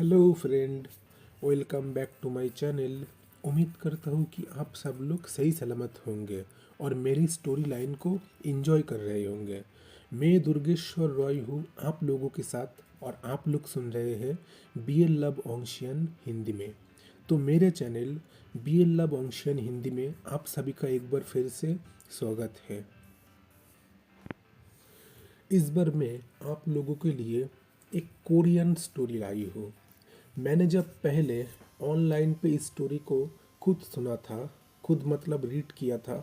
Hello friend, welcome back to my channel. उम्मीद करता हूँ कि आप सब लोग सही सलामत होंगे और मेरी स्टोरी लाइन को एंजॉय कर रहे होंगे। मैं दुर्गेश्वर रॉय हूँ आप लोगों के साथ और आप लोग सुन रहे हैं B L love ocean Hindi में। तो मेरे channel B L love ocean Hindi में आप सभी का एक बार फिर से स्वागत है। इस बार मैं आप लोगों के लिए एक कोरियन स्टोरी लाई हूँ। मैंने जब पहले ऑनलाइन पे इस स्टोरी को खुद सुना था, खुद मतलब रीड किया था,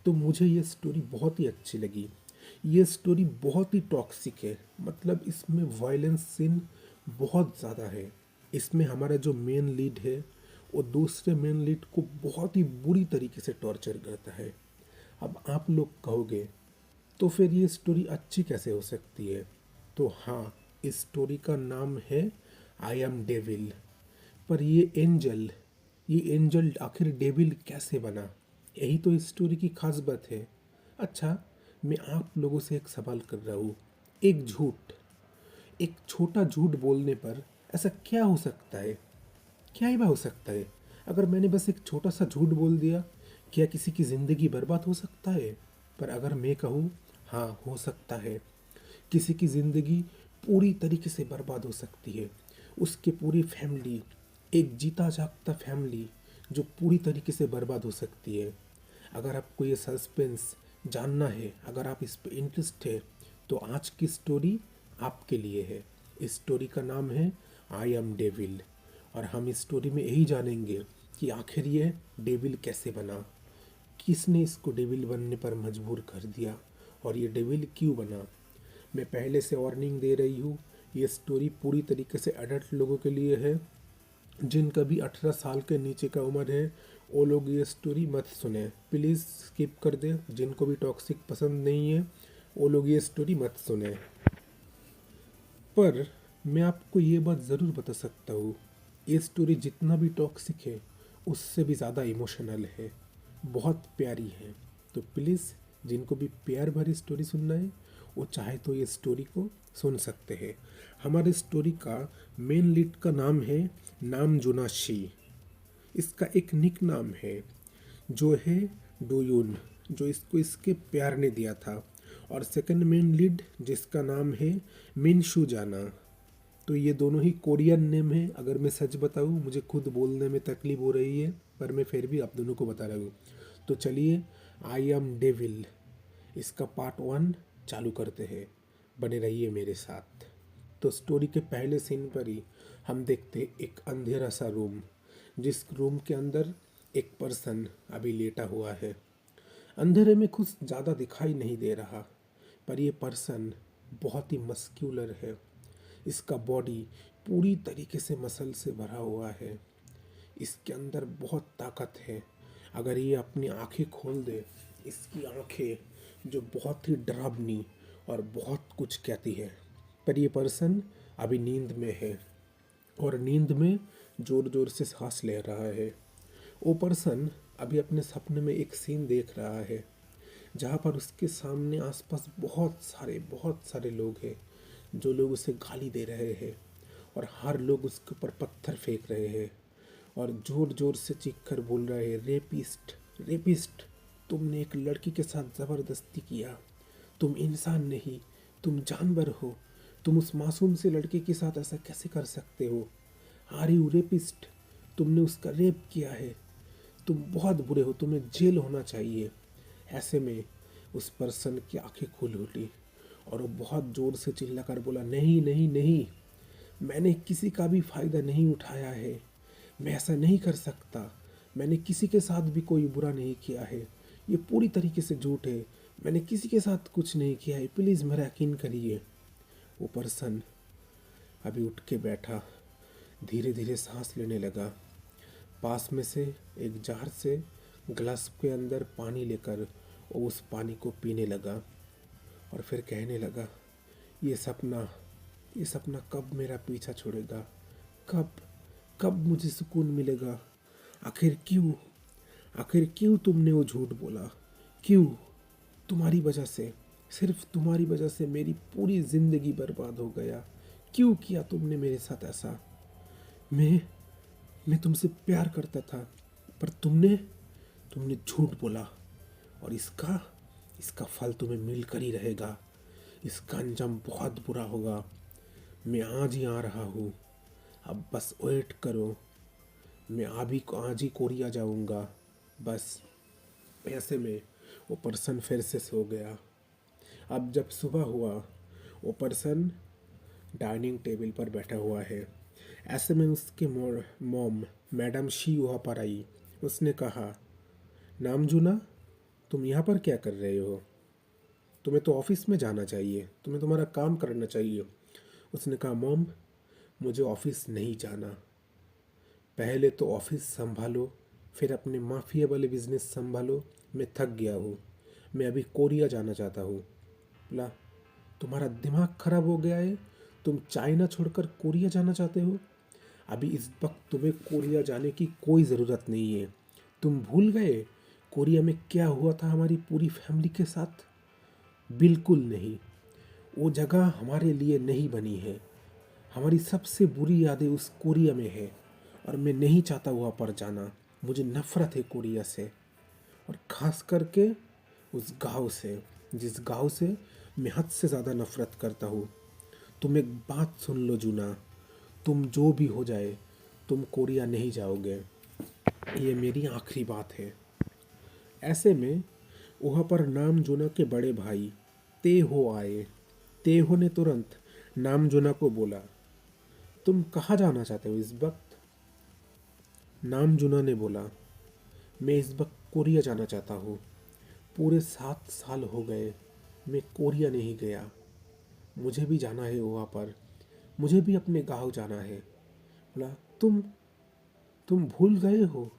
तो मुझे ये स्टोरी बहुत ही अच्छी लगी। ये स्टोरी बहुत ही टॉक्सिक है, मतलब इसमें वायलेंस सीन बहुत ज़्यादा है। इसमें हमारा जो मेन लीड है वो दूसरे मेन लीड को बहुत ही बुरी तरीके से टॉर्चर करता है। अब आप लोग कहोगे तो फिर ये स्टोरी अच्छी कैसे हो सकती है? तो हाँ, इस स्टोरी का नाम है आई एम डेविल। पर ये एंजल आखिर डेविल कैसे बना? यही तो इस स्टोरी की खास बात है। अच्छा, मैं आप लोगों से एक सवाल कर रहा हूँ। एक झूठ, एक छोटा झूठ बोलने पर ऐसा क्या हो सकता है? क्या ही हो सकता है? अगर मैंने बस एक छोटा सा झूठ बोल दिया, क्या किसी की ज़िंदगी बर्बाद हो सकता है? पर अगर मैं कहूँ, हाँ हो सकता है। किसी की ज़िंदगी पूरी तरीके से बर्बाद हो सकती है। उसकी पूरी फैमिली, एक जीता जागता फैमिली जो पूरी तरीके से बर्बाद हो सकती है। अगर आपको ये सस्पेंस जानना है, अगर आप इस पे इंटरेस्ट है, तो आज की स्टोरी आपके लिए है। इस स्टोरी का नाम है आई एम डेविल। और हम इस स्टोरी में यही जानेंगे कि आखिर ये डेविल कैसे बना, किसने इसको डेविल बनने पर मजबूर कर दिया और ये डेविल क्यों बना। मैं पहले से वार्निंग दे रही हूँ, ये स्टोरी पूरी तरीके से एडल्ट लोगों के लिए है। जिनका भी 18 साल के नीचे का उम्र है वो लोग ये स्टोरी मत सुने, प्लीज़ स्किप कर दें। जिनको भी टॉक्सिक पसंद नहीं है वो लोग ये स्टोरी मत सुने। पर मैं आपको ये बात ज़रूर बता सकता हूँ, ये स्टोरी जितना भी टॉक्सिक है उससे भी ज़्यादा इमोशनल है, बहुत प्यारी है। तो प्लीज़ जिनको भी प्यार भरी स्टोरी सुनना है वो चाहे तो ये स्टोरी को सुन सकते हैं। हमारे स्टोरी का मेन लीड का नाम है नाम जुनाशी। इसका एक निक नाम है जो है डोयून, जो इसको इसके प्यार ने दिया था। और सेकंड मेन लीड जिसका नाम है मिनशू जाना। तो ये दोनों ही कोरियन नेम है। अगर मैं सच बताऊँ, मुझे खुद बोलने में तकलीफ हो रही है, पर मैं फिर भी आप दोनों को बता रहा हूँ। तो चलिए, आई एम डेविल इसका पार्ट 1 चालू करते हैं। बने रहिए मेरे साथ। तो स्टोरी के पहले सीन पर ही हम देखते हैं एक अंधेरा सा रूम, जिस रूम के अंदर एक पर्सन अभी लेटा हुआ है। अंधेरे में कुछ ज़्यादा दिखाई नहीं दे रहा, पर ये पर्सन बहुत ही मस्क्यूलर है। इसका बॉडी पूरी तरीके से मसल से भरा हुआ है। इसके अंदर बहुत ताकत है। अगर ये अपनी आंखें खोल दे, इसकी आंखें जो बहुत ही डरावनी और बहुत कुछ कहती है। पर ये पर्सन अभी नींद में है और नींद में ज़ोर ज़ोर से सांस ले रहा है। वो पर्सन अभी अपने सपने में एक सीन देख रहा है जहाँ पर उसके सामने आसपास बहुत सारे लोग हैं, जो लोग उसे गाली दे रहे हैं और हर लोग उसके ऊपर पत्थर फेंक रहे हैं और ज़ोर ज़ोर से चीख कर बोल रहे हैं, रेपिस्ट रेपिस्ट, तुमने एक लड़की के साथ ज़बरदस्ती किया, तुम इंसान नहीं, तुम जानवर हो, तुम उस मासूम से लड़के के साथ ऐसा कैसे कर सकते हो? आर यू रेपिस्ट, तुमने उसका रेप किया है, तुम बहुत बुरे हो, तुम्हें जेल होना चाहिए। ऐसे में उस पर्सन की आंखें खुल उठी और वो बहुत ज़ोर से चिल्लाकर बोला, नहीं नहीं नहीं, मैंने किसी का भी फ़ायदा नहीं उठाया है, मैं ऐसा नहीं कर सकता, मैंने किसी के साथ भी कोई बुरा नहीं किया है, ये पूरी तरीके से झूठ है, मैंने किसी के साथ कुछ नहीं किया है, प्लीज़ मेरा यकीन करिए। वो पर्सन अभी उठ के बैठा, धीरे धीरे सांस लेने लगा। पास में से एक जार से ग्लास के अंदर पानी लेकर वो उस पानी को पीने लगा और फिर कहने लगा, ये सपना ये सपना कब मेरा पीछा छोड़ेगा? कब कब मुझे सुकून मिलेगा? आखिर क्यों तुमने वो झूठ बोला? क्यों? तुम्हारी वजह से, सिर्फ तुम्हारी वजह से मेरी पूरी ज़िंदगी बर्बाद हो गया। क्यों किया तुमने मेरे साथ ऐसा? मैं मैं तुमसे प्यार करता था, पर तुमने तुमने झूठ बोला, और इसका इसका फल तुम्हें मिलकर ही रहेगा। इसका अंजाम बहुत बुरा होगा। मैं आज ही आ रहा हूँ, अब बस वेट करो। मैं आज ही कोरिया जाऊँगा, बस। ऐसे में वो पर्सन फिर से सो गया। अब जब सुबह हुआ, वो पर्सन डाइनिंग टेबल पर बैठा हुआ है। ऐसे में उसके मॉम मैडम शी वहाँ पर आई। उसने कहा, नामजुना, तुम यहाँ पर क्या कर रहे हो? तुम्हें तो ऑफिस में जाना चाहिए, तुम्हें तुम्हारा काम करना चाहिए। उसने कहा, मॉम, मुझे ऑफिस नहीं जाना। पहले तो ऑफिस संभालो, फिर अपने माफिया वाले बिजनेस संभालो। मैं थक गया हूँ, मैं अभी कोरिया जाना चाहता हूँ। बोला, तुम्हारा दिमाग खराब हो गया है? तुम चाइना छोड़कर कोरिया जाना चाहते हो? अभी इस वक्त तुम्हें कोरिया जाने की कोई ज़रूरत नहीं है। तुम भूल गए कोरिया में क्या हुआ था हमारी पूरी फैमिली के साथ? बिल्कुल नहीं। वो जगह हमारे लिए नहीं बनी है। हमारी सबसे बुरी यादें उस कोरिया में है, और मैं नहीं चाहता वहाँ पर जाना। मुझे नफ़रत है कोरिया से, और ख़ास करके उस गांव से, जिस गांव से मैं हद से ज़्यादा नफ़रत करता हूँ। तुम एक बात सुन लो जूना, तुम जो भी हो जाए, तुम कोरिया नहीं जाओगे। ये मेरी आखिरी बात है। ऐसे में वहाँ पर नामजोना के बड़े भाई तेहो आए। तेहो ने तुरंत नामजोना को बोला, तुम कहाँ जाना चाहते हो इस वक्त? नामजुना ने बोला, मैं इस वक्त कोरिया जाना चाहता हूँ। पूरे 7 साल हो गए मैं कोरिया नहीं गया। मुझे भी जाना है वहाँ पर, मुझे भी अपने गाँव जाना है। बोला, तुम भूल गए हो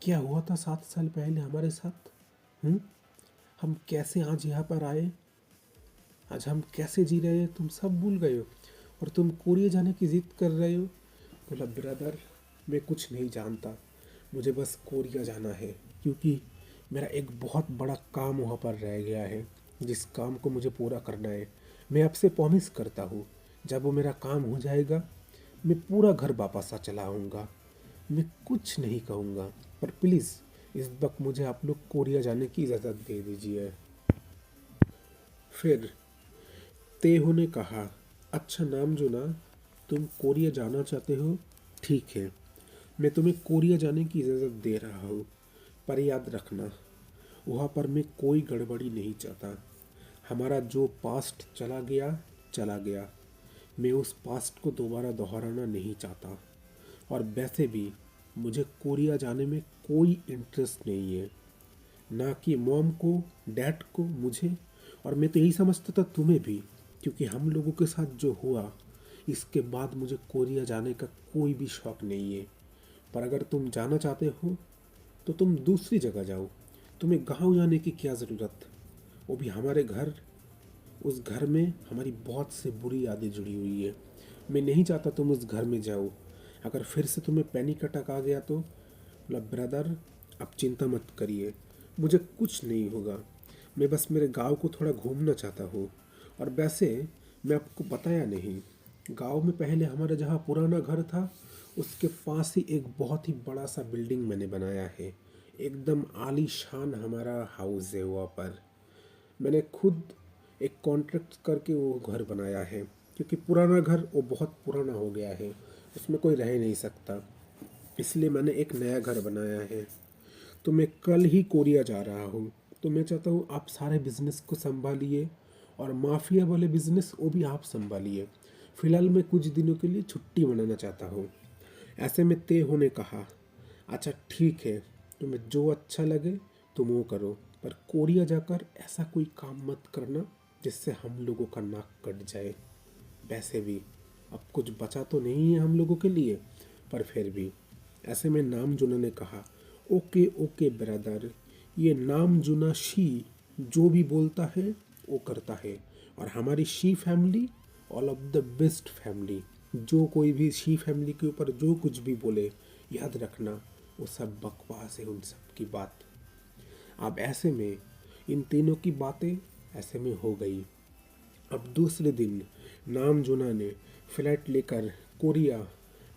क्या हुआ था 7 साल पहले हमारे साथ? हम्म? हम कैसे आज यहाँ पर आए, आज हम कैसे जी रहे हैं, तुम सब भूल गए हो, और तुम कोरिया जाने की जिद कर रहे हो। बोला, ब्रदर, मैं कुछ नहीं जानता, मुझे बस कोरिया जाना है, क्योंकि मेरा एक बहुत बड़ा काम वहाँ पर रह गया है, जिस काम को मुझे पूरा करना है। मैं आपसे प्रॉमिस करता हूँ, जब वो मेरा काम हो जाएगा, मैं पूरा घर वापस आ चला आऊँगा। मैं कुछ नहीं कहूँगा, पर प्लीज़ इस वक्त मुझे आप लोग कोरिया जाने की इजाज़त दे दीजिए। फिर तेहो ने कहा, अच्छा नामजुना, तुम कोरिया जाना चाहते हो, ठीक है, मैं तुम्हें कोरिया जाने की इजाज़त दे रहा हूँ, पर याद रखना, वहाँ पर मैं कोई गड़बड़ी नहीं चाहता। हमारा जो पास्ट चला गया चला गया, मैं उस पास्ट को दोबारा दोहराना नहीं चाहता। और वैसे भी मुझे कोरिया जाने में कोई इंटरेस्ट नहीं है, ना कि मॉम को, डैड को, मुझे, और मैं तो यही समझता था तुम्हें भी, क्योंकि हम लोगों के साथ जो हुआ, इसके बाद मुझे कोरिया जाने का कोई भी शौक़ नहीं है। पर अगर तुम जाना चाहते हो तो तुम दूसरी जगह जाओ। तुम्हें गांव जाने की क्या ज़रूरत, वो भी हमारे घर। उस घर में हमारी बहुत से बुरी यादें जुड़ी हुई है। मैं नहीं चाहता तुम उस घर में जाओ। अगर फिर से तुम्हें पैनिक अटैक आ गया तो? बोला, ब्रदर, आप चिंता मत करिए, मुझे कुछ नहीं होगा। मैं बस मेरे गांव को थोड़ा घूमना चाहता हूँ। और वैसे मैं आपको बताया नहीं, गांव में पहले हमारा जहाँ पुराना घर था, उसके पास ही एक बहुत ही बड़ा सा बिल्डिंग मैंने बनाया है। एकदम आलीशान हमारा हाउस है वहाँ पर। मैंने खुद एक कॉन्ट्रैक्ट करके वो घर बनाया है, क्योंकि पुराना घर वो बहुत पुराना हो गया है, उसमें कोई रह नहीं सकता। इसलिए मैंने एक नया घर बनाया है। तो मैं कल ही कोरिया जा रहा हूँ। तो मैं चाहता हूँ आप सारे बिजनेस को संभालिए, और माफिया वाले बिजनेस वो भी आप संभालिए। फ़िलहाल मैं कुछ दिनों के लिए छुट्टी मनाना चाहता हूँ। ऐसे में तेहो ने कहा, अच्छा ठीक है, तुम्हें जो अच्छा लगे तुम वो करो, पर कोरिया जाकर ऐसा कोई काम मत करना जिससे हम लोगों का नाक कट जाए। वैसे भी अब कुछ बचा तो नहीं है हम लोगों के लिए, पर फिर भी। ऐसे में नामजुना ने कहा, ओके ओके ब्रदर, ये नामजुना शी जो भी बोलता है वो करता है, और हमारी she family all of the best family. जो कोई भी शी फैमिली के ऊपर जो कुछ भी बोले, याद रखना वो सब बकवास है उन सब की बात। अब ऐसे में इन तीनों की बातें ऐसे में हो गई। अब दूसरे दिन नामजुना ने फ्लाइट लेकर कोरिया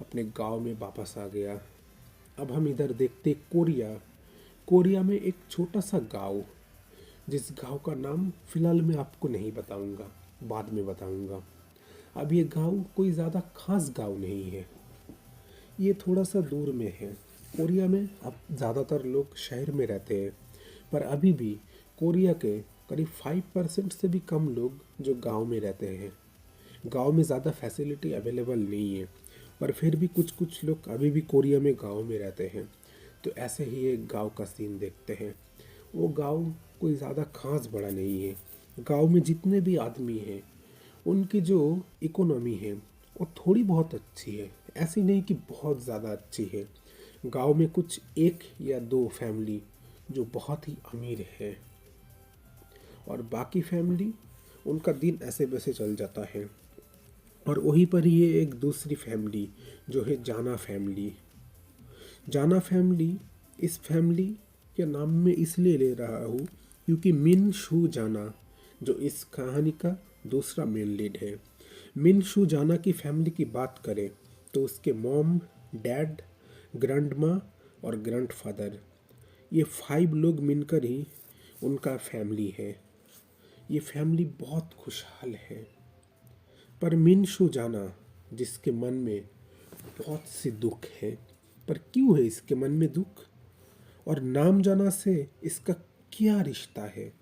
अपने गांव में वापस आ गया। अब हम इधर देखते कोरिया। कोरिया में एक छोटा सा गांव, जिस गांव का नाम फिलहाल मैं आपको नहीं बताऊंगा, बाद में बताऊंगा। अब ये गांव कोई ज़्यादा खास गांव नहीं है, ये थोड़ा सा दूर में है। कोरिया में अब ज़्यादातर लोग शहर में रहते हैं, पर अभी भी कोरिया के करीब 5% से भी कम लोग जो गांव में रहते हैं। गांव में ज़्यादा फैसिलिटी अवेलेबल नहीं है, पर फिर भी कुछ कुछ लोग अभी भी कोरिया में गांव में रहते हैं। तो ऐसे ही एक गांव का सीन देखते हैं। वो गांव कोई ज़्यादा खास बड़ा नहीं है। गांव में जितने भी आदमी हैं, उनकी जो इकोनॉमी है वो थोड़ी बहुत अच्छी है, ऐसी नहीं कि बहुत ज़्यादा अच्छी है। गांव में कुछ एक या दो फैमिली जो बहुत ही अमीर है, और बाकी फैमिली उनका दिन ऐसे वैसे चल जाता है। और वहीं पर ये एक दूसरी फैमिली जो है जाना फैमिली। जाना फैमिली, इस फैमिली के नाम में इसलिए ले रहा हूँ क्योंकि मिन शू जाना जो इस कहानी का दूसरा मेन लीड है। मिन शू जाना की फैमिली की बात करें तो उसके मॉम, डैड, ग्रैंड माँ और ग्रैंड फादर, ये 5 लोग मिलकर ही उनका फैमिली है। ये फैमिली बहुत खुशहाल है। पर मिन शू जाना, जिसके मन में बहुत सी दुख है, पर क्यों है इसके मन में दुख, और नाम जाना से इसका क्या रिश्ता है,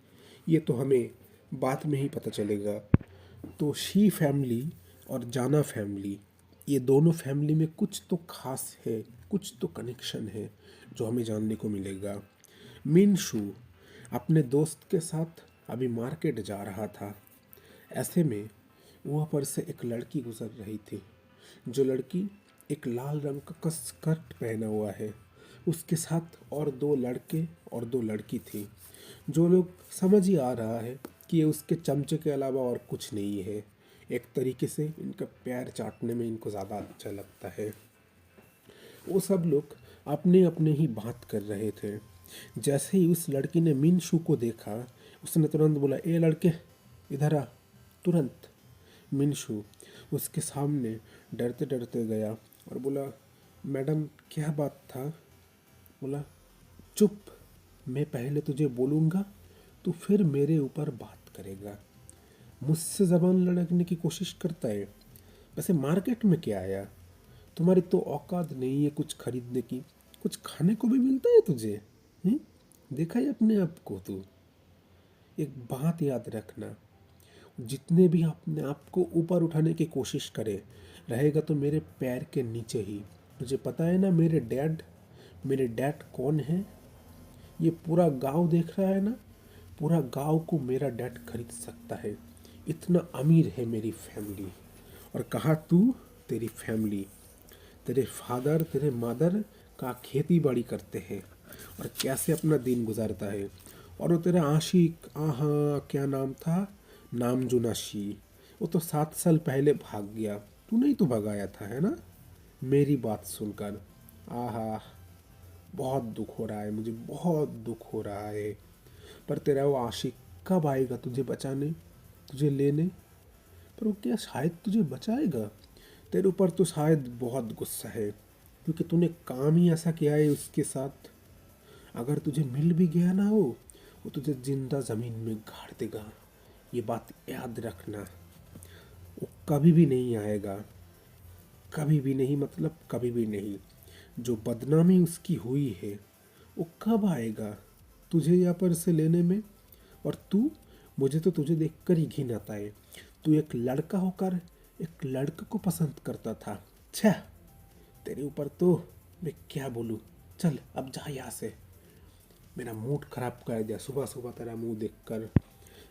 ये तो हमें बाद में ही पता चलेगा। तो शी फैमिली और जाना फैमिली, ये दोनों फैमिली में कुछ तो खास है, कुछ तो कनेक्शन है जो हमें जानने को मिलेगा। मिन शू अपने दोस्त के साथ अभी मार्केट जा रहा था। ऐसे में वहाँ पर से एक लड़की गुजर रही थी। जो लड़की एक लाल रंग का स्कर्ट पहना हुआ है, उसके साथ और 2 लड़के और 2 लड़की थी। जो लोग समझ ही आ रहा है कि ये उसके चमचे के अलावा और कुछ नहीं है। एक तरीके से इनका पैर चाटने में इनको ज़्यादा अच्छा लगता है। वो सब लोग अपने अपने ही बात कर रहे थे। जैसे ही उस लड़की ने मिन शू को देखा, उसने तुरंत बोला, ए लड़के इधर आ। तुरंत मिनशू उसके सामने डरते डरते गया और बोला, मैडम क्या बात था। बोला, चुप, मैं पहले तुझे बोलूँगा तो फिर मेरे ऊपर बात करेगा। मुझसे ज़बान लड़कने की कोशिश करता है। वैसे मार्केट में क्या आया, तुम्हारी तो औकात नहीं है कुछ खरीदने की। कुछ खाने को भी मिलता है तुझे? देखा है अपने आप को तू? एक बात याद रखना, जितने भी अपने आप को ऊपर उठाने की कोशिश करे, रहेगा तो मेरे पैर के नीचे ही। तुझे पता है ना मेरे डैड कौन है? ये पूरा गांव देख रहा है ना, पूरा गांव को मेरा डैड खरीद सकता है। इतना अमीर है मेरी फैमिली। और कहा तू, तेरी फैमिली, तेरे फादर तेरे मदर का खेती बाड़ी करते हैं और कैसे अपना दिन गुजारता है। और वो तेरा आशिक, आहा क्या नाम था, नामजुनाशी, वो तो 7 साल पहले भाग गया। तू नहीं तो भगाया था, है ना? मेरी बात सुनकर आहा, बहुत दुख हो रहा है मुझे, बहुत दुख हो रहा है। पर तेरा वो आशिक कब आएगा तुझे बचाने, तुझे लेने? पर वो क्या शायद तुझे बचाएगा? तेरे ऊपर तो शायद बहुत गुस्सा है, क्योंकि तूने काम ही ऐसा किया है उसके साथ। अगर तुझे मिल भी गया ना वो तुझे जिंदा ज़मीन में गाड़ देगा। ये बात याद रखना। वो कभी भी नहीं आएगा, कभी भी नहीं, मतलब कभी भी नहीं। जो बदनामी उसकी हुई है वो कब आएगा तुझे यहाँ पर से लेने में? और तू, मुझे तो तुझे देखकर ही घिन आता है। तू एक लड़का होकर एक लड़के को पसंद करता था। छः, तेरे ऊपर तो मैं क्या बोलूँ। चल अब जा यहाँ से, मेरा मूड खराब कर दिया सुबह सुबह तेरा मुंह देखकर।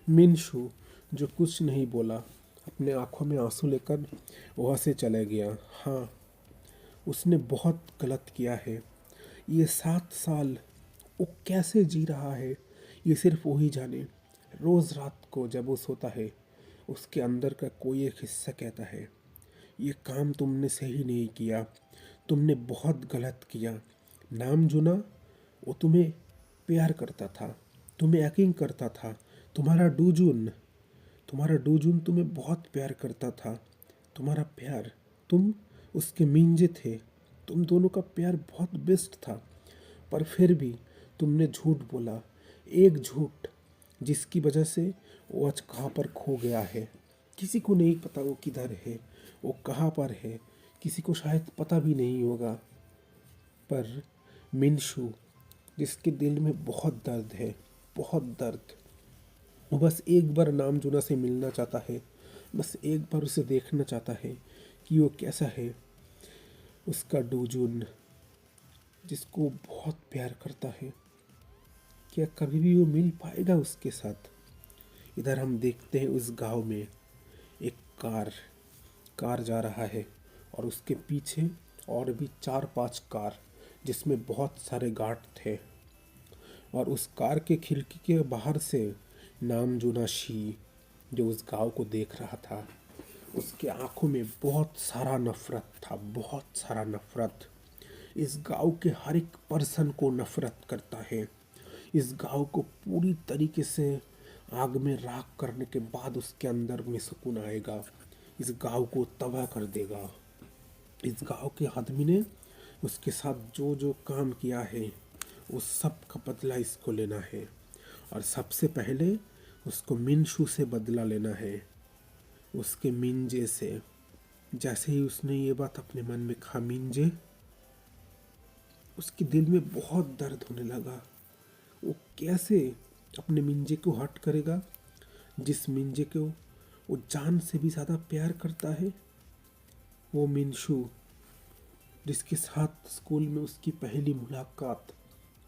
मिनशू जो कुछ नहीं बोला, अपने आंखों में आंसू लेकर वहाँ से चला गया। हाँ, उसने बहुत गलत किया है। ये 7 साल वो कैसे जी रहा है, ये सिर्फ वही जाने। रोज़ रात को जब वो सोता है, उसके अंदर का कोई एक हिस्सा कहता है, ये काम तुमने सही नहीं किया, तुमने बहुत गलत किया। नाम जुना, वो तुम्हें प्यार करता था, तुम्हें यकीन करता था। तुम्हारा डूजुन तुम्हें बहुत प्यार करता था। तुम्हारा प्यार तुम उसके मिंजे थे। तुम दोनों का प्यार बहुत बेस्ट था, पर फिर भी तुमने झूठ बोला। एक झूठ जिसकी वजह से वो आज कहाँ पर खो गया है। किसी को नहीं पता वो किधर है, वो कहाँ पर है, किसी को शायद पता भी नहीं होगा। पर मिनशु, जिसके दिल में बहुत दर्द है, बहुत दर्द, वो बस एक बार नामजुना से मिलना चाहता है, बस एक बार उसे देखना चाहता है कि वो कैसा है। उसका डूजुन, जिसको बहुत प्यार करता है, क्या कभी भी वो मिल पाएगा उसके साथ? इधर हम देखते हैं उस गांव में एक कार कार जा रहा है और उसके पीछे और भी 4-5 कार, जिसमें बहुत सारे गार्ड थे। और उस कार के खिड़की के बाहर से नामजुना शी, जो उस गांव को देख रहा था, उसके आंखों में बहुत सारा नफरत था, बहुत सारा नफरत। इस गांव के हर एक पर्सन को नफरत करता है। इस गांव को पूरी तरीके से आग में राख करने के बाद उसके अंदर में सुकून आएगा। इस गांव को तबाह कर देगा। इस गांव के आदमी ने उसके साथ जो जो काम किया है, उस सब का बदला इसको लेना है। और सबसे पहले उसको मिनशू से बदला लेना है, उसके मिंजे से। जैसे ही उसने ये बात अपने मन में कहा मिंजे, उसके दिल में बहुत दर्द होने लगा। वो कैसे अपने मिंजे को हर्ट करेगा, जिस मिंजे को वो जान से भी ज़्यादा प्यार करता है। वो मिनशू, जिसके साथ स्कूल में उसकी पहली मुलाकात,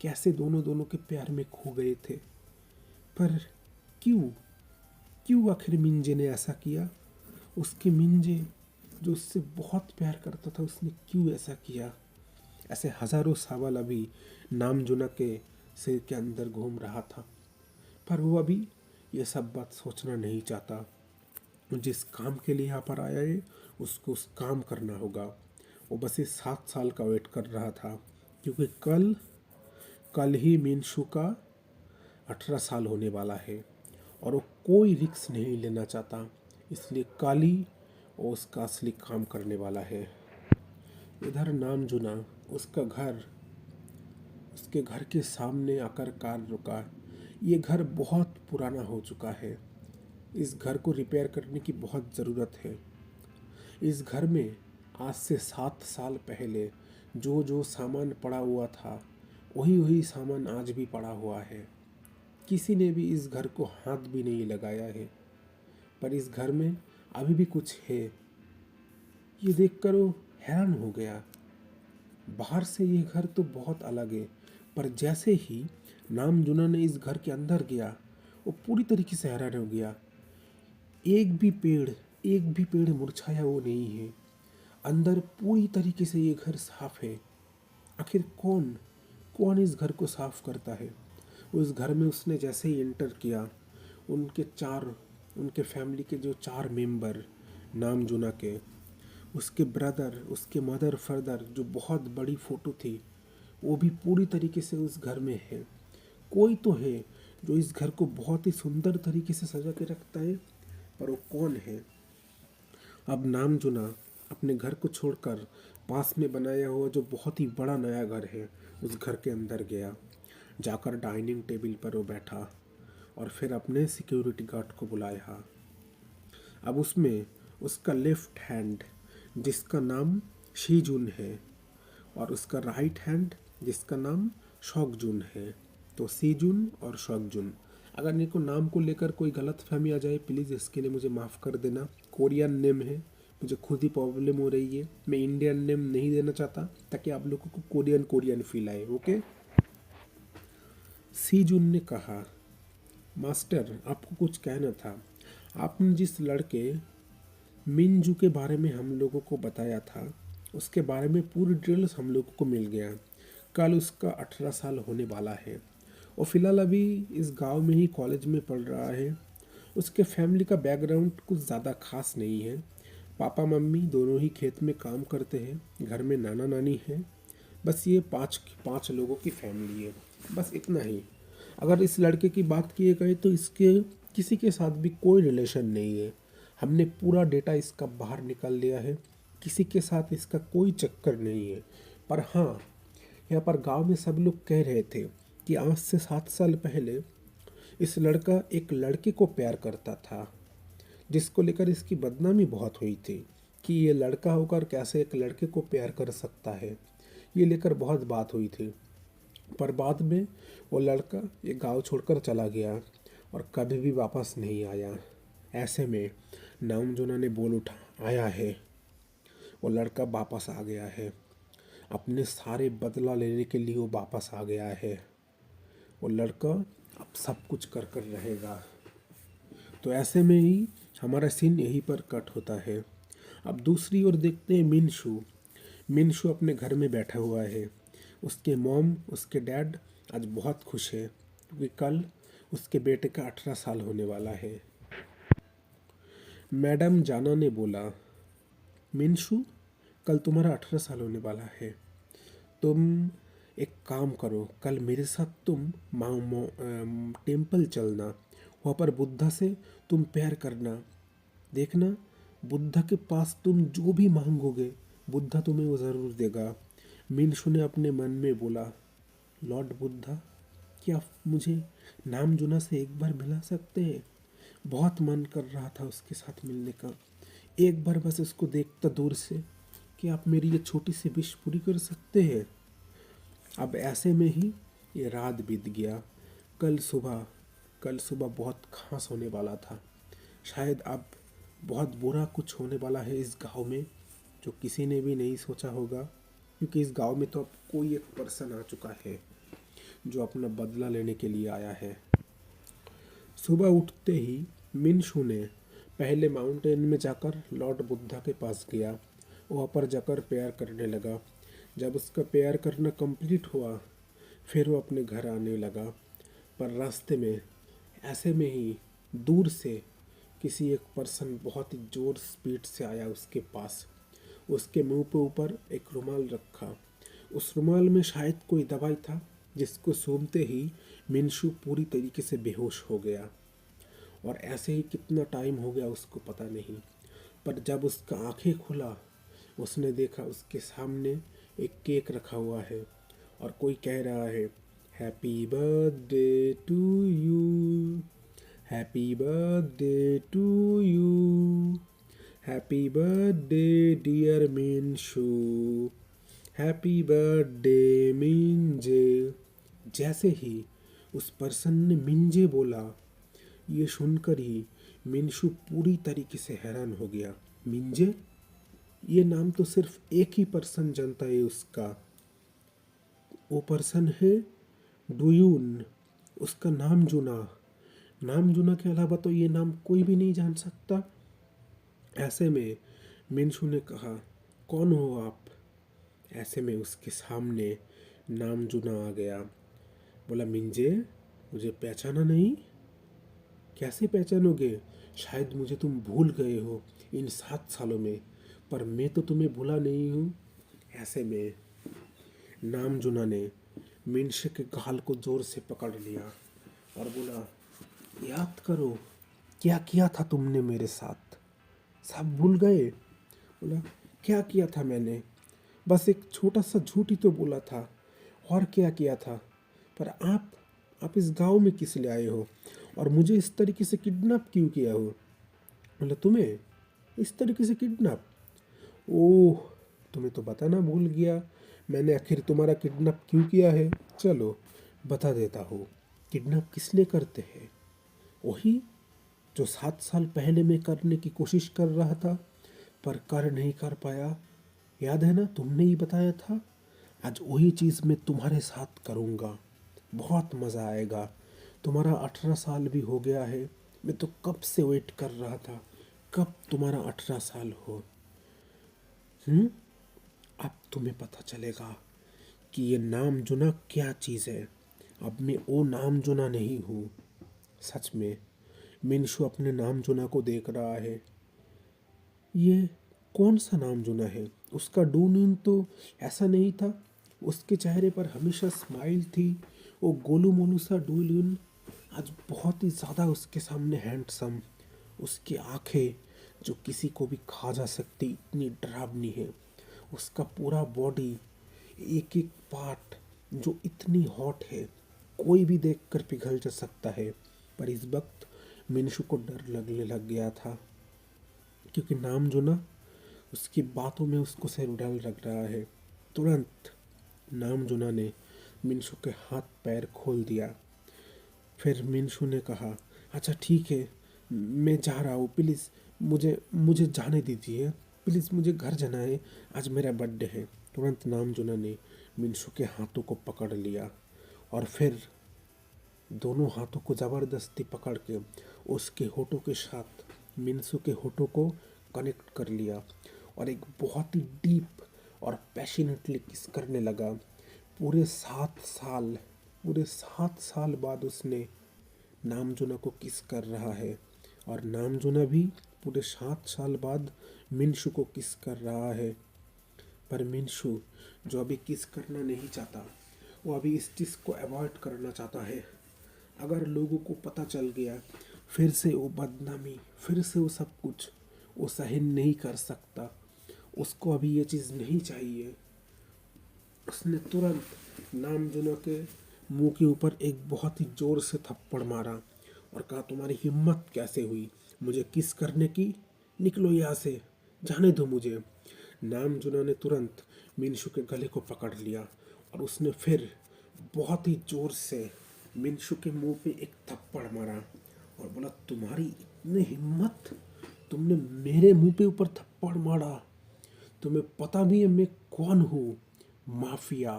कैसे दोनों दोनों के प्यार में खो गए थे। पर क्यों क्यों आखिर मिंजे ने ऐसा किया? उसके मिंजे जो उससे बहुत प्यार करता था, उसने क्यों ऐसा किया? ऐसे हजारों सवाल अभी नामजुना के सिर के अंदर घूम रहा था, पर वो अभी ये सब बात सोचना नहीं चाहता। जिस काम के लिए यहाँ पर आया है, उसको उस काम करना होगा। वो बस इस 7 साल का वेट कर रहा था, क्योंकि कल कल ही मिनशू का 18 साल होने वाला है और वो कोई रिस्क नहीं लेना चाहता। इसलिए कल ही वो उसका असली काम करने वाला है। इधर नामजुना, उसका घर, उसके घर के सामने आकर कार रुका। ये घर बहुत पुराना हो चुका है। इस घर को रिपेयर करने की बहुत ज़रूरत है। इस घर में आज से 7 साल पहले जो जो सामान पड़ा हुआ था, वही वही सामान आज भी पड़ा हुआ है। किसी ने भी इस घर को हाथ भी नहीं लगाया है, पर इस घर में अभी भी कुछ है। ये देखकर वो हैरान हो गया। बाहर से ये घर तो बहुत अलग है, पर जैसे ही नामजुना ने इस घर के अंदर गया, वो पूरी तरीके से हैरान हो गया। एक भी पेड़ मुरझाया वो नहीं है। अंदर पूरी तरीके से ये घर साफ है। आखिर कौन कौन इस घर को साफ करता है? उस घर में उसने जैसे ही एंटर किया, उनके फैमिली के जो 4 मेंबर नामजुना के, उसके ब्रदर, उसके मदर फादर, जो बहुत बड़ी फ़ोटो थी, वो भी पूरी तरीके से उस घर में है। कोई तो है जो इस घर को बहुत ही सुंदर तरीके से सजा के रखता है, पर वो कौन है? अब नामजुना अपने घर को छोड़कर पास में बनाया हुआ जो बहुत ही बड़ा नया घर है, उस घर के अंदर गया। जाकर डाइनिंग टेबल पर वो बैठा और फिर अपने सिक्योरिटी गार्ड को बुलाया। अब उसमें उसका लेफ्ट हैंड, जिसका नाम शीजुन है, और उसका राइट हैंड, जिसका नाम शॉकजुन है। तो सीजुन और शॉकजुन। अगर मेरे को नाम को लेकर कोई गलत फहमी आ जाए, प्लीज़ इसके लिए मुझे माफ़ कर देना। कोरियन नेम है, मुझे खुद ही प्रॉब्लम हो रही है। मैं इंडियन नेम नहीं देना चाहता, ताकि आप लोगों को कोरियन कोरियन फील आए। ओके। सीजुन ने कहा, मास्टर, आपको कुछ कहना था। आपने जिस लड़के मिनजू के बारे में हम लोगों को बताया था, उसके बारे में पूरी डिटेल्स हम लोगों को मिल गया। कल उसका 18 साल होने वाला है और फिलहाल अभी इस गांव में ही कॉलेज में पढ़ रहा है। उसके फैमिली का बैकग्राउंड कुछ ज़्यादा खास नहीं है। पापा मम्मी दोनों ही खेत में काम करते हैं। घर में नाना नानी है। बस ये पाँच लोगों की फैमिली है, बस इतना ही। अगर इस लड़के की बात किए गए तो इसके किसी के साथ भी कोई रिलेशन नहीं है। हमने पूरा डेटा इसका बाहर निकाल लिया है। किसी के साथ इसका कोई चक्कर नहीं है। पर हाँ, यहाँ पर गांव में सब लोग कह रहे थे कि आज से 7 साल पहले इस लड़का एक लड़के को प्यार करता था, जिसको लेकर इसकी बदनामी बहुत हुई थी कि ये लड़का होकर कैसे एक लड़के को प्यार कर सकता है। ये लेकर बहुत बात हुई थी। पर बाद में वो लड़का ये गांव छोड़कर चला गया और कभी भी वापस नहीं आया। ऐसे में नामजुना ने बोल उठा आया है, वो लड़का वापस आ गया है। अपने सारे बदला लेने के लिए वो वापस आ गया है। वो लड़का अब सब कुछ कर कर रहेगा। तो ऐसे में ही हमारा सीन यहीं पर कट होता है। अब दूसरी ओर देखते हैं मिनशू। मिनशू अपने घर में बैठा हुआ है। उसके मॉम, उसके डैड आज बहुत खुश है क्योंकि कल उसके बेटे का 18 साल होने वाला है। मैडम जाना ने बोला, मिनशू कल तुम्हारा 18 साल होने वाला है। तुम एक काम करो, कल मेरे साथ तुम टेम्पल चलना। वहाँ पर बुद्धा से तुम प्यार करना। देखना, बुद्धा के पास तुम जो भी मांगोगे बुद्धा तुम्हें वो ज़रूर देगा। मिनशू ने अपने मन में बोला, लॉर्ड बुद्धा, क्या आप मुझे नामजुना से एक बार मिला सकते हैं? बहुत मन कर रहा था उसके साथ मिलने का। एक बार बस उसको देखता दूर से। क्या आप मेरी ये छोटी सी विश पूरी कर सकते हैं? अब ऐसे में ही ये रात बीत गया। कल सुबह बहुत खास होने वाला था। शायद अब बहुत बुरा कुछ होने वाला है इस गांव में, जो किसी ने भी नहीं सोचा होगा, क्योंकि इस गांव में तो अब कोई एक पर्सन आ चुका है जो अपना बदला लेने के लिए आया है। सुबह उठते ही मिनशू ने पहले माउंटेन में जाकर लॉर्ड बुद्धा के पास गया। वहाँ पर जाकर प्रेयर करने लगा। जब उसका प्रेयर करना कंप्लीट हुआ, फिर वो अपने घर आने लगा। पर रास्ते में ऐसे में ही दूर से किसी एक पर्सन बहुत ही जोर स्पीड से आया उसके पास। उसके मुंह पे ऊपर एक रुमाल रखा। उस रुमाल में शायद कोई दवाई था, जिसको सूंघते ही मिनशू पूरी तरीके से बेहोश हो गया। और ऐसे ही कितना टाइम हो गया उसको पता नहीं। पर जब उसका आंखें खुला, उसने देखा उसके सामने एक केक रखा हुआ है और कोई कह रहा है, happy birthday to you, happy birthday to you, happy birthday dear Minshu, happy birthday मिंजे। जैसे ही उस पर्सन ने मिंजे बोला, ये सुनकर ही मिनशू पूरी तरीके से हैरान हो गया। मिंजे, ये नाम तो सिर्फ एक ही पर्सन जानता है उसका। वो पर्सन है डुयून, उसका नाम जुना। नाम जुना के अलावा तो ये नाम कोई भी नहीं जान सकता। ऐसे में मिनशू ने कहा, कौन हो आप? ऐसे में उसके सामने नाम जुना आ गया। बोला, मिंजे, मुझे पहचाना नहीं? कैसे पहचानोगे? शायद मुझे तुम भूल गए हो इन 7 सालों में, पर मैं तो तुम्हें भूला नहीं हूँ। ऐसे में नामजुना ने मिनशे के गाल को जोर से पकड़ लिया और बोला, याद करो, क्या किया था तुमने मेरे साथ? सब भूल गए? बोला, क्या किया था मैंने? बस एक छोटा सा झूठ ही तो बोला था। और क्या किया था? पर आप इस गांव में किस लिए आए हो और मुझे इस तरीके से किडनैप क्यों किया हो? बोला, तुम्हें इस तरीके से किडनैप? ओह, तुम्हें तो बताना भूल गया मैंने आखिर तुम्हारा किडनैप क्यों किया है। चलो बता देता हूँ। किडनैप किस लिए करते हैं? वही जो 7 साल पहले मैं करने की कोशिश कर रहा था, पर कर नहीं कर पाया। याद है ना, तुमने ही बताया था। आज वही चीज़ मैं तुम्हारे साथ करूँगा। बहुत मज़ा आएगा। तुम्हारा 18 साल भी हो गया है। मैं तो कब से वेट कर रहा था, कब तुम्हारा 18 साल हो। अब तुम्हें पता चलेगा कि ये नाम जुना क्या चीज़ है। अब मैं वो नाम जुना नहीं हूँ। सच में मिनशू अपने नाम जुना को देख रहा है। ये कौन सा नाम जुना है? उसका डूनून तो ऐसा नहीं था। उसके चेहरे पर हमेशा स्माइल थी। वो गोलू मोलू सा डूलून आज बहुत ही ज़्यादा उसके सामने हैंडसम। उसकी आंखें जो किसी को भी खा जा सकती, इतनी डरावनी है। उसका पूरा बॉडी, एक एक पार्ट जो इतनी हॉट है, कोई भी देखकर पिघल जा सकता है। पर इस वक्त मिनशु को डर लगने लग गया था, क्योंकि नाम जो ना, उसकी बातों में उसको से डर लग रहा है। तुरंत नामजुना ने मिनशु के हाथ पैर खोल दिया। फिर मिनशु ने कहा, अच्छा ठीक है, मैं जा रहा हूँ, प्लीज़ मुझे मुझे जाने दीजिए, प्लीज़ मुझे घर जाना है, आज मेरा बर्थडे है। तुरंत नामजुना ने मिनशु के हाथों को पकड़ लिया और फिर दोनों हाथों को ज़बरदस्ती पकड़ के उसके होठों के साथ मिनशु के होठों को कनेक्ट कर लिया और एक बहुत ही डीप और पैशनेटली किस करने लगा। पूरे 7 साल, पूरे 7 साल बाद उसने नामजुना को किस कर रहा है, और नामजुना भी पूरे 7 साल बाद मिनशु को किस कर रहा है। पर मिनशु, जो अभी किस करना नहीं चाहता, वो अभी इस चीज़ को अवॉइड करना चाहता है। अगर लोगों को पता चल गया, फिर से वो बदनामी, फिर से वो सब कुछ वो सहन नहीं कर सकता। उसको अभी ये चीज़ नहीं चाहिए। उसने तुरंत नामजुना के मुंह के ऊपर एक बहुत ही ज़ोर से थप्पड़ मारा और कहा, तुम्हारी हिम्मत कैसे हुई मुझे किस करने की, निकलो यहाँ से, जाने दो मुझे। नामजुना ने तुरंत मिनशु के गले को पकड़ लिया और उसने फिर बहुत ही ज़ोर से मिनशु के मुंह पे एक थप्पड़ मारा और बोला, तुम्हारी इतनी हिम्मत, तुमने मेरे मुंह पे ऊपर थप्पड़ मारा, तुम्हें पता भी है मैं कौन हूँ? Mafia,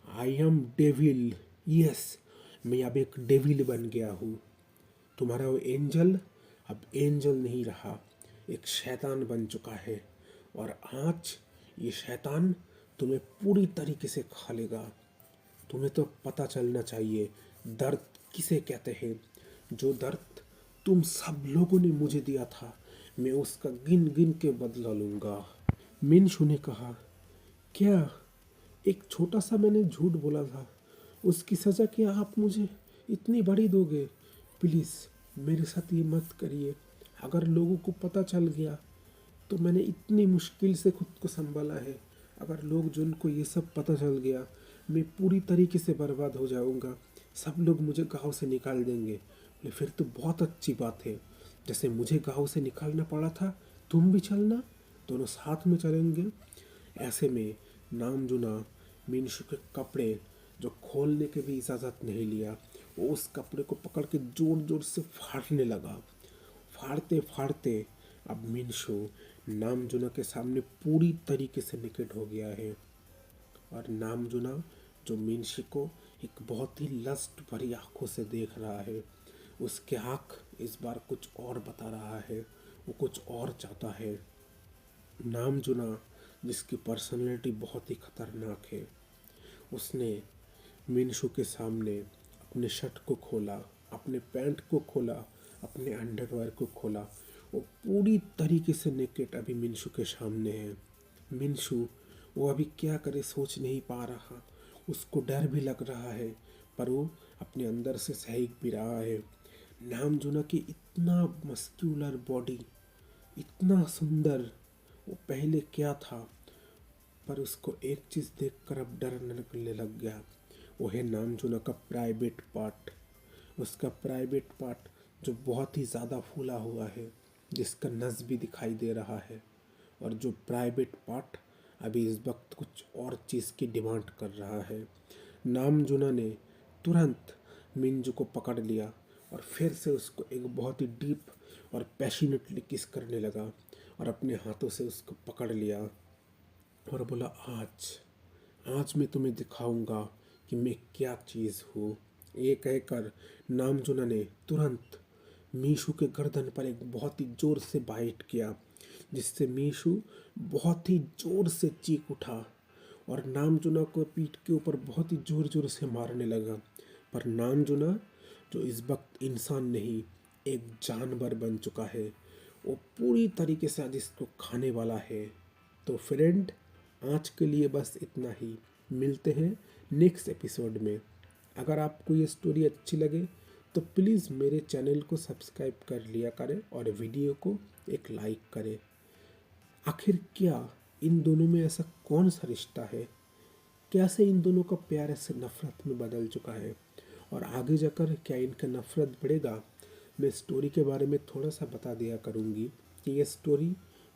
I am devil, yes, मैं अब एक डेविल बन गया हूँ। तुम्हारा वो एंजल अब एंजल नहीं रहा, एक शैतान बन चुका है, और आज ये शैतान तुम्हें पूरी तरीके से खा लेगा। तुम्हें तो पता चलना चाहिए दर्द किसे कहते हैं। जो दर्द तुम सब लोगों ने मुझे दिया था, मैं उसका गिन गिन के बदला लूँगा। मिनशु ने कहा, क्या एक छोटा सा मैंने झूठ बोला था, उसकी सज़ा क्या आप मुझे इतनी बड़ी दोगे? प्लीज़ मेरे साथ ये मत करिए। अगर लोगों को पता चल गया तो मैंने इतनी मुश्किल से खुद को संभाला है, अगर लोग जो उनको ये सब पता चल गया, मैं पूरी तरीके से बर्बाद हो जाऊंगा। सब लोग मुझे गांव से निकाल देंगे। बोले, फिर तो बहुत अच्छी बात है, जैसे मुझे गांव से निकालना पड़ा था, तुम भी चलना, दोनों साथ में चलेंगे। ऐसे में नामजुना मिनशु के कपड़े जो खोलने के भी इजाज़त नहीं लिया, वो उस कपड़े को पकड़ के ज़ोर ज़ोर से फाड़ने लगा। फाड़ते फाड़ते अब मिनशु नामजुना के सामने पूरी तरीके से निकट हो गया है, और नामजुना जो मिनशु को एक बहुत ही लस्ट भरी आंखों से देख रहा है। उसके आँख इस बार कुछ और बता रहा है, वो कुछ और चाहता है। नामजुना, जिसकी पर्सनैलिटी बहुत ही खतरनाक है, उसने मिनशु के सामने अपने शर्ट को खोला, अपने पैंट को खोला, अपने अंडरवेयर को खोला। वो पूरी तरीके से नेकेड अभी मिनशु के सामने है। मिनशु, वो अभी क्या करे सोच नहीं पा रहा। उसको डर भी लग रहा है, पर वो अपने अंदर से सही भी रहा है। नामजुना की इतना मस्क्यूलर बॉडी, इतना सुंदर, वो पहले क्या था, पर उसको एक चीज़ देखकर अब डर लगने लग गया। वो है नामजुना का प्राइवेट पार्ट। उसका प्राइवेट पार्ट जो बहुत ही ज़्यादा फूला हुआ है, जिसका नस भी दिखाई दे रहा है, और जो प्राइवेट पार्ट अभी इस वक्त कुछ और चीज़ की डिमांड कर रहा है। नामजुना ने तुरंत मिंजू को पकड़ लिया और फिर से उसको एक बहुत ही डीप और पैशनेटली किस करने लगा, और अपने हाथों से उसको पकड़ लिया और बोला, आज आज मैं तुम्हें दिखाऊंगा कि मैं क्या चीज़ हूँ। ये कहकर नामजुना ने तुरंत मीशु के गर्दन पर एक बहुत ही ज़ोर से बाइट किया, जिससे मीशु बहुत ही ज़ोर से चीख उठा और नामजुना को पीठ के ऊपर बहुत ही ज़ोर ज़ोर से मारने लगा। पर नामजुना, जो इस वक्त इंसान नहीं एक जानवर बन चुका है, वो पूरी तरीके से आज इसको खाने वाला है। तो फ्रेंड, आज के लिए बस इतना ही। मिलते हैं नेक्स्ट एपिसोड में। अगर आपको ये स्टोरी अच्छी लगे तो प्लीज़ मेरे चैनल को सब्सक्राइब कर लिया करें और वीडियो को एक लाइक करें। आखिर क्या इन दोनों में ऐसा कौन सा रिश्ता है, कैसे इन दोनों का प्यार ऐसे नफरत में बदल चुका है और आगे जाकर क्या इनका नफरत बढ़ेगा। मैं स्टोरी के बारे में थोड़ा सा बता दिया करूँगी कि ये स्टोरी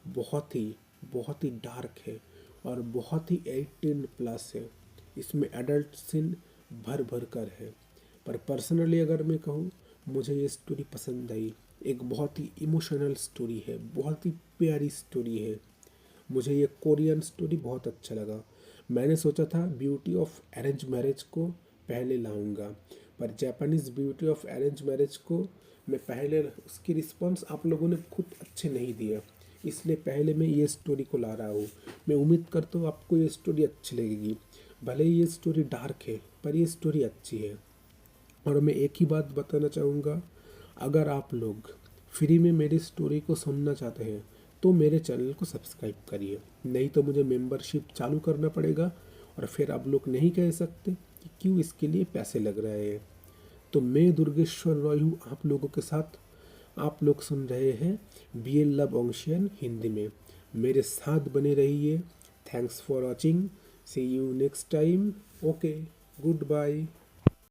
बहुत ही डार्क है और बहुत ही 18+ है। इसमें एडल्ट सीन भर भर कर है। पर पर्सनली अगर मैं कहूँ, मुझे ये स्टोरी पसंद आई। एक बहुत ही इमोशनल स्टोरी है, बहुत ही प्यारी स्टोरी है। मुझे ये कोरियन स्टोरी बहुत अच्छा लगा। मैंने सोचा था ब्यूटी ऑफ अरेंज मैरिज को पहले लाऊंगा, पर Japanese beauty of arrange marriage को मैं पहले, उसकी रिस्पांस आप लोगों ने खुद अच्छे नहीं दिया, इसलिए पहले मैं ये स्टोरी को ला रहा हूँ। मैं उम्मीद करता हूँ आपको ये स्टोरी अच्छी लगेगी। भले ही ये स्टोरी डार्क है पर ये स्टोरी अच्छी है। और मैं एक ही बात बताना चाहूँगा, अगर आप लोग फ्री में मेरी स्टोरी को सुनना चाहते हैं तो मेरे चैनल को सब्सक्राइब करिए, नहीं तो मुझे मेंबरशिप चालू करना पड़ेगा और फिर आप लोग नहीं कह सकते कि क्यों इसके लिए पैसे लग रहे हैं। तो मैं दुर्गेश्वर रॉय हूँ आप लोगों के साथ। आप लोग सुन रहे हैं BL लव ऑंशियन हिंदी में। मेरे साथ बने रहिए। Thanks for watching. See you next time. Okay, good bye.